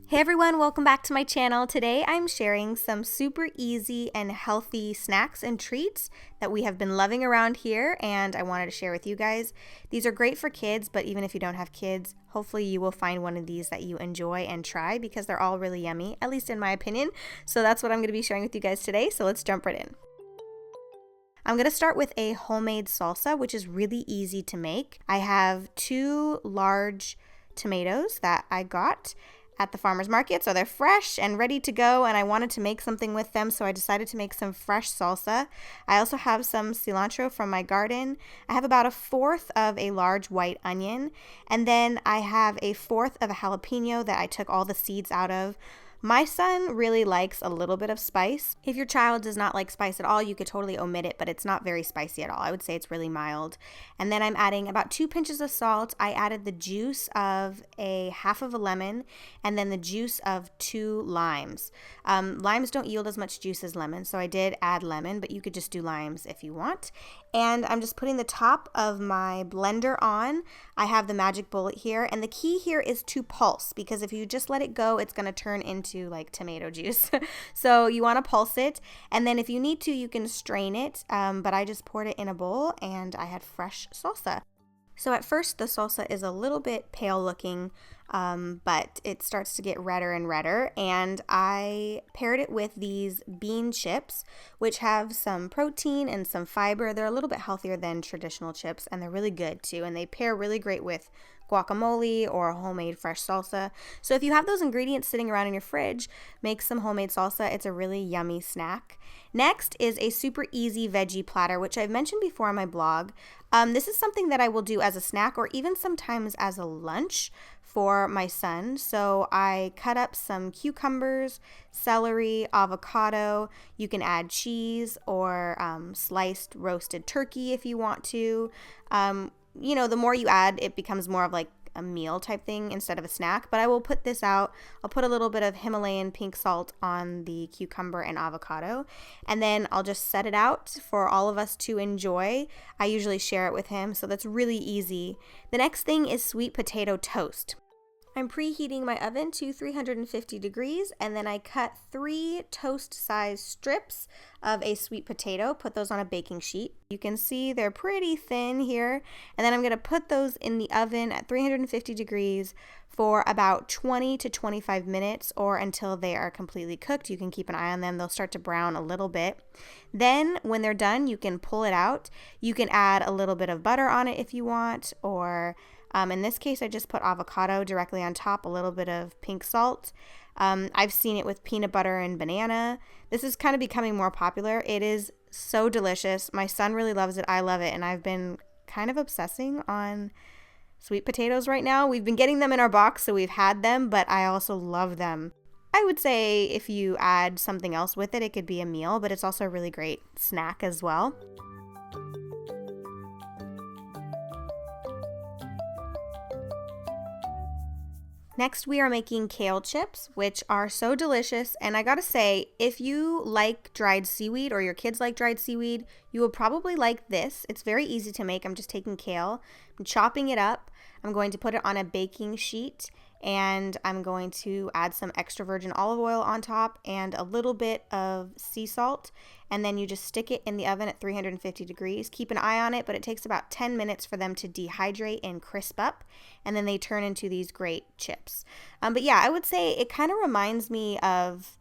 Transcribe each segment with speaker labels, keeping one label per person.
Speaker 1: Hey everyone, welcome back to my channel. Today I'm sharing some super easy and healthy snacks and treats that we have been loving around here, and I wanted to share with you guys. These are great for kids, but even if you don't have kids, hopefully you will find one of these that you enjoy and try because they're all really yummy, at least in my opinion. So that's what I'm going to be sharing with you guys today, so let's jump right in. I'm going to start with a homemade salsa, which is really easy to make. I have 2 large tomatoes that I got at the farmer's market, so they're fresh and ready to go, and I wanted to make something with them, so I decided to make some fresh salsa. I also have some cilantro from my garden. I have about 1/4 of a large white onion, and then I have 1/4 of a jalapeno that I took all the seeds out of. My son really likes a little bit of spice. If your child does not like spice at all, you could totally omit it, but it's not very spicy at all. I would say it's really mild. And then I'm adding about 2 pinches of salt. I added the juice of 1/2 of a lemon and then the juice of 2 limes. Limes don't yield as much juice as lemons, so I did add lemon, but you could just do limes if you want. And I'm just putting the top of my blender on. I have the magic bullet here, and the key here is to pulse, because if you just let it go, it's going to turn into like tomato juice. So you want to pulse it, and then if you need to, you can strain it, but I just poured it in a bowl and I had fresh salsa. So at first the salsa is a little bit pale looking, but it starts to get redder and redder, and I paired it with these bean chips, which have some protein and some fiber. They're a little bit healthier than traditional chips, and they're really good too, and they pair really great with guacamole or homemade fresh salsa. So if you have those ingredients sitting around in your fridge, make some homemade salsa. It's a really yummy snack. Next is a super easy veggie platter, which I've mentioned before on my blog. This is something that I will do as a snack or even sometimes as a lunch for my son. So I cut up some cucumbers, celery, avocado. You can add cheese or sliced roasted turkey if you want to. You know, the more you add, it becomes more of like a meal type thing instead of a snack. But I will put this out. I'll put a little bit of Himalayan pink salt on the cucumber and avocado, and then I'll just set it out for all of us to enjoy. I usually share it with him, so that's really easy. The next thing is sweet potato toast. I'm preheating my oven to 350 degrees, and then I cut 3 toast-sized strips of a sweet potato, put those on a baking sheet. You can see they're pretty thin here, and then I'm going to put those in the oven at 350 degrees for about 20 to 25 minutes or until they are completely cooked. You can keep an eye on them. They'll start to brown a little bit. Then when they're done, you can pull it out. You can add a little bit of butter on it if you want, or in this case, I just put avocado directly on top, a little bit of pink salt. I've seen it with peanut butter and banana. This is kind of becoming more popular. It is so delicious. My son really loves it. I love it. And I've been kind of obsessing on sweet potatoes right now. We've been getting them in our box, so we've had them, but I also love them. I would say if you add something else with it, it could be a meal, but it's also a really great snack as well. Next, we are making kale chips, which are so delicious, and I gotta say, if you like dried seaweed or your kids like dried seaweed, you will probably like this. It's very easy to make. I'm just taking kale, I'm chopping it up, I'm going to put it on a baking sheet, and I'm going to add some extra virgin olive oil on top and a little bit of sea salt, and then you just stick it in the oven at 350 degrees. Keep an eye on it, but it takes about 10 minutes for them to dehydrate and crisp up, and then they turn into these great chips. But yeah, I would say it kind of reminds me of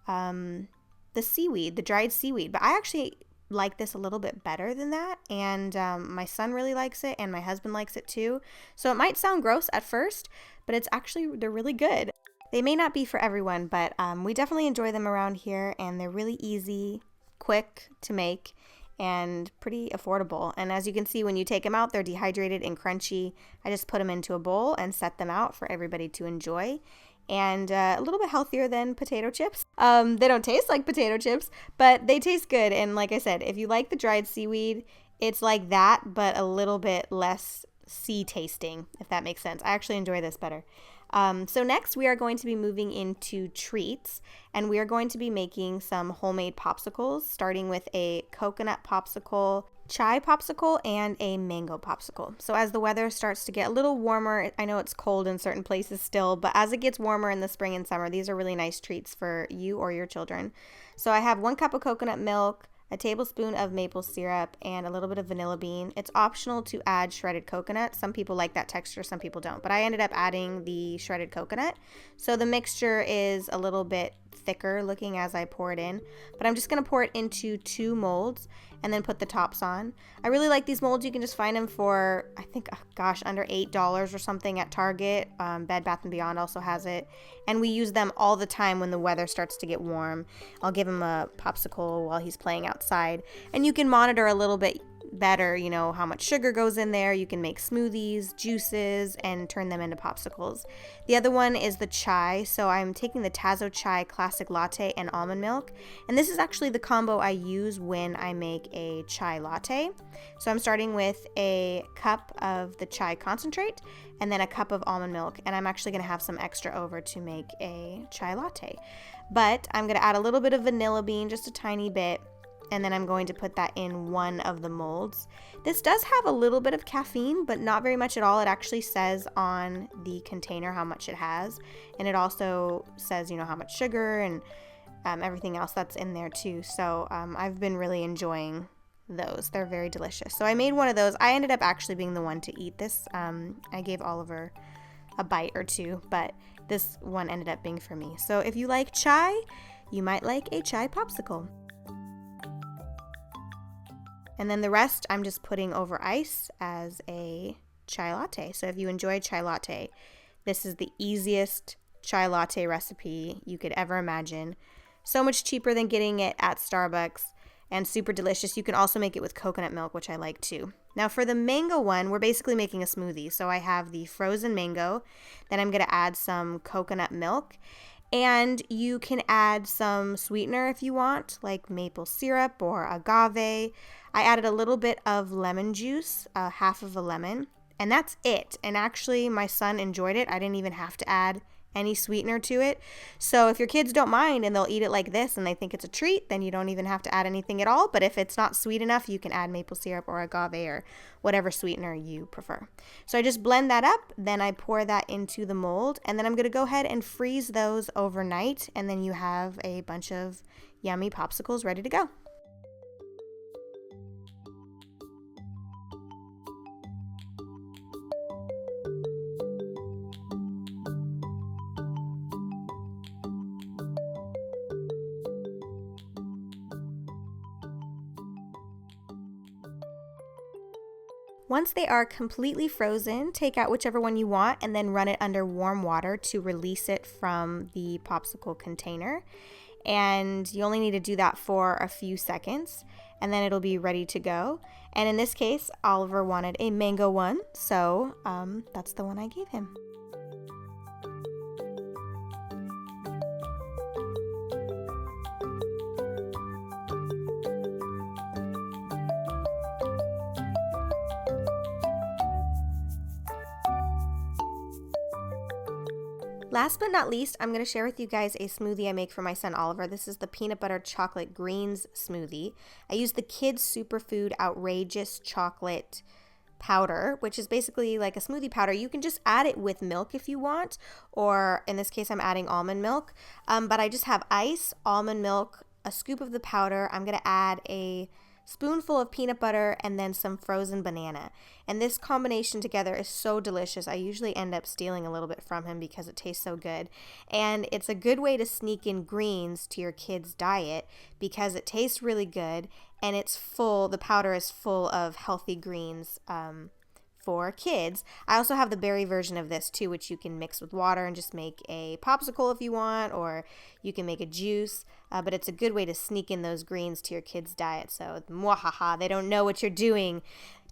Speaker 1: the seaweed, the dried seaweed, but I actually like this a little bit better than that, and my son really likes it, and my husband likes it too. So it might sound gross at first, but they're really good. They may not be for everyone, but we definitely enjoy them around here, and they're really easy, quick to make, and pretty affordable. And as you can see, when you take them out, they're dehydrated and crunchy. I just put them into a bowl and set them out for everybody to enjoy. And a little bit healthier than potato chips. They don't taste like potato chips, but they taste good. And like I said, if you like the dried seaweed, it's like that, but a little bit less sea tasting, if that makes sense. I actually enjoy this better. So next we are going to be moving into treats, and we are going to be making some homemade popsicles, starting with a coconut popsicle, chai popsicle and a mango popsicle. So as the weather starts to get a little warmer, I know it's cold in certain places still, but as it gets warmer in the spring and summer, these are really nice treats for you or your children. So I have 1 cup of coconut milk, a tablespoon of maple syrup, and a little bit of vanilla bean. It's optional to add shredded coconut. Some people like that texture, some people don't, but I ended up adding the shredded coconut. So the mixture is a little bit thicker looking as I pour it in, but I'm just going to pour it into 2 molds and then put the tops on. I really like these molds. You can just find them for, I think, under $8 or something at Target. Bed Bath & Beyond also has it. And we use them all the time when the weather starts to get warm. I'll give him a popsicle while he's playing outside. And you can monitor a little bit better, how much sugar goes in there. You can make smoothies, juices, and turn them into popsicles. The other one is the chai. So I'm taking the Tazo Chai Classic Latte and almond milk. And this is actually the combo I use when I make a chai latte. So I'm starting with a cup of the chai concentrate and then a cup of almond milk. And I'm actually going to have some extra over to make a chai latte. But I'm going to add a little bit of vanilla bean, just a tiny bit. And then I'm going to put that in one of the molds. This does have a little bit of caffeine, but not very much at all. It actually says on the container how much it has. And it also says, how much sugar and everything else that's in there too. So I've been really enjoying those. They're very delicious. So I made one of those. I ended up actually being the one to eat this. I gave Oliver a bite or two, but this one ended up being for me. So if you like chai, you might like a chai popsicle. And then the rest I'm just putting over ice as a chai latte. So if you enjoy chai latte, this is the easiest chai latte recipe you could ever imagine. So much cheaper than getting it at Starbucks and super delicious. You can also make it with coconut milk, which I like too. Now for the mango one, we're basically making a smoothie. So I have the frozen mango, then I'm going to add some coconut milk. And you can add some sweetener if you want, like maple syrup or agave. I added a little bit of lemon juice, half of a lemon, and that's it. And actually, my son enjoyed it. I didn't even have to add any sweetener to it. So if your kids don't mind and they'll eat it like this and they think it's a treat, then you don't even have to add anything at all. But if it's not sweet enough, you can add maple syrup or agave or whatever sweetener you prefer. So I just blend that up, then I pour that into the mold, and then I'm going to go ahead and freeze those overnight, and then you have a bunch of yummy popsicles ready to go. Once they are completely frozen, take out whichever one you want and then run it under warm water to release it from the popsicle container. And you only need to do that for a few seconds and then it'll be ready to go. And in this case, Oliver wanted a mango one, so that's the one I gave him. Last but not least, I'm going to share with you guys a smoothie I make for my son Oliver. This is the peanut butter chocolate greens smoothie. I use the Kids Superfood Outrageous Chocolate powder, which is basically like a smoothie powder. You can just add it with milk if you want, or in this case, I'm adding almond milk. But I just have ice, almond milk, a scoop of the powder. I'm going to add a spoonful of peanut butter and then some frozen banana. And this combination together is so delicious. I usually end up stealing a little bit from him because it tastes so good. And it's a good way to sneak in greens to your kids' diet because it tastes really good and it's full, the powder is full of healthy greens for kids. I also have the berry version of this too, which you can mix with water and just make a popsicle if you want, or you can make a juice, but it's a good way to sneak in those greens to your kids' diet. So mwahaha, they don't know what you're doing.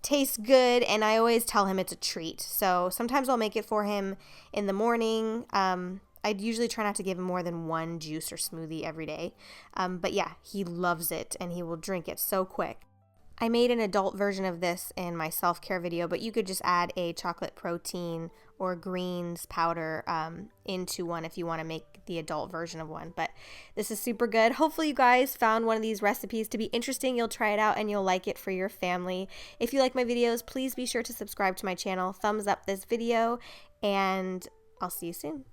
Speaker 1: Tastes good, and I always tell him it's a treat. So sometimes I'll make it for him in the morning. I'd usually try not to give him more than one juice or smoothie every day. But yeah, he loves it and he will drink it so quick. I made an adult version of this in my self-care video, but you could just add a chocolate protein or greens powder into one if you want to make the adult version of one. But this is super good. Hopefully you guys found one of these recipes to be interesting. You'll try it out and you'll like it for your family. If you like my videos, please be sure to subscribe to my channel, thumbs up this video, and I'll see you soon.